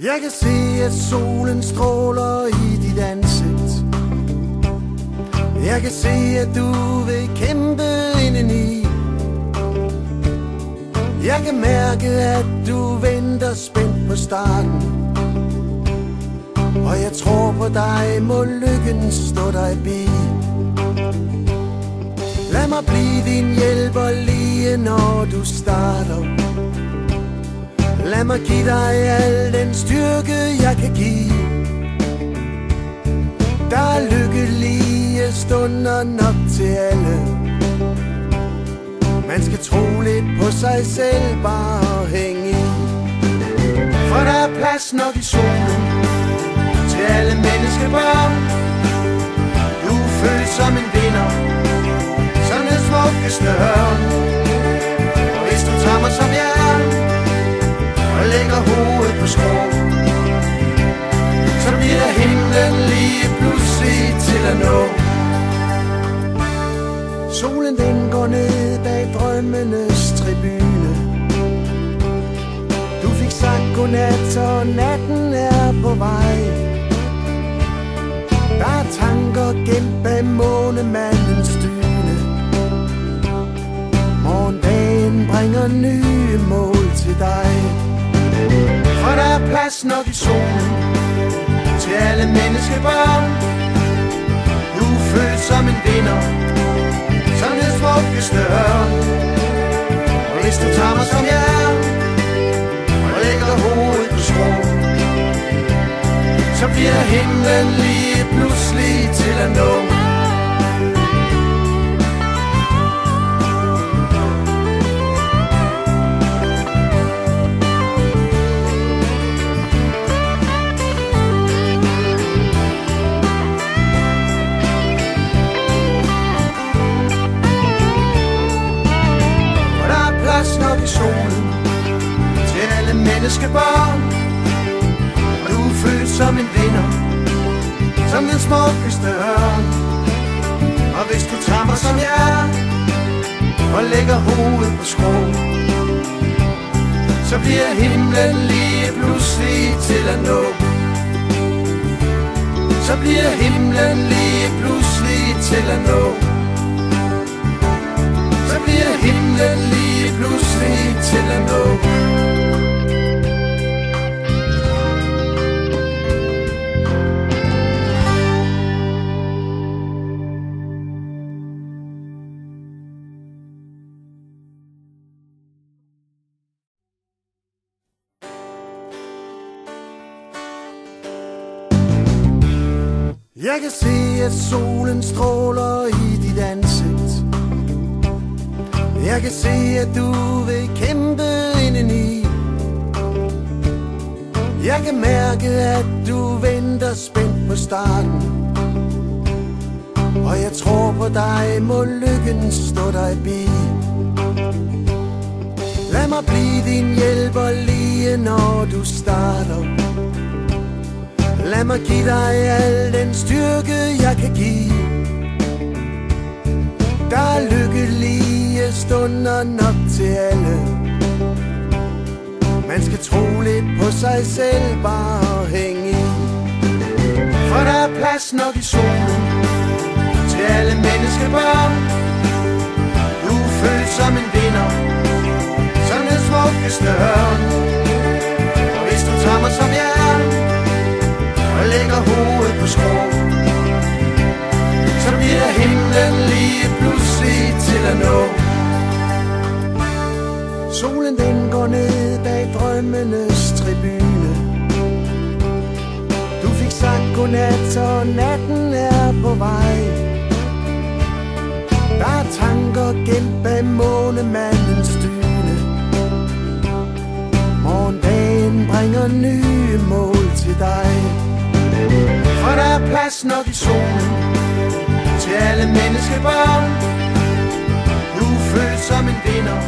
Jeg kan se, at solen stråler i dit ansigt. Jeg kan se, at du vil kæmpe indeni. Jeg kan mærke, at du venter spændt på starten. Og jeg tror på dig, må lykken stå dig bi. Lad mig blive din hjælper lige når du starter. Lad mig give dig al den styrke, jeg kan give. Der er lykkelige stunder nok til alle. Man skal tro lidt på sig selv, bare hænge i. For der er plads nok i solen til alle menneskebørn. Du føles som en vinder, som den smukkeste hørn. Og hvis du tager mig som jeg er og lægger hovedet på skrå, så bliver himlen lige pludselig til at nå. Solen den går ned bag drømmenes tribune. Du fik sagt godnat, og natten er på vej. Der er tanker gemt bag månemandens dyne. Morgendagen bringer nye mål til dig. For der er plads nok i solen til alle menneskebørn. Du føles som en vinder, som den smukkeste hørn. Og hvis du tager mig som jeg er og lægger hovedet på skrå, så bliver himlen lige pludselig til at nå. Nok i solen til alle menneskebørn. Og du føles som en vinder, som den smukkeste hørn. Og hvis du tager mig som jeg er og lægger hovedet på skrå, så bliver himlen lige pludselig til at nå. Så bliver himlen lige pludselig til at nå. Så bliver himlen lige pludselig til at nå. Jeg kan se, at solen stråler i dit ansigt. Jeg kan se, at du vil kæmpe indeni. Jeg kan mærke, at du venter spændt på starten. Og jeg tror på dig, må lykken stå dig bi. Lad mig blive din hjælper lige når du starter. Lad mig give dig al den styrke, jeg kan give. Der er lykkelige stunder nok til alle. Man skal tro lidt på sig selv, bare hænge i. For der er plads nok i solen til alle menneskebørn. Du føles som en vinder, som den smukkeste hørn. Og hvis du tager mig som jeg er og lægger hovedet på skrå, så bliver himlen lige pludselig til at nå. Solen den går ned bag drømmenes tribune. Du fik sagt godnat, og natten er på vej. Der er tanker gemt bag månemandens dyne. Morgendagen bringer nye mål til dig. For der er plads nok i solen til alle menneskebørn. Du føles som en vinder,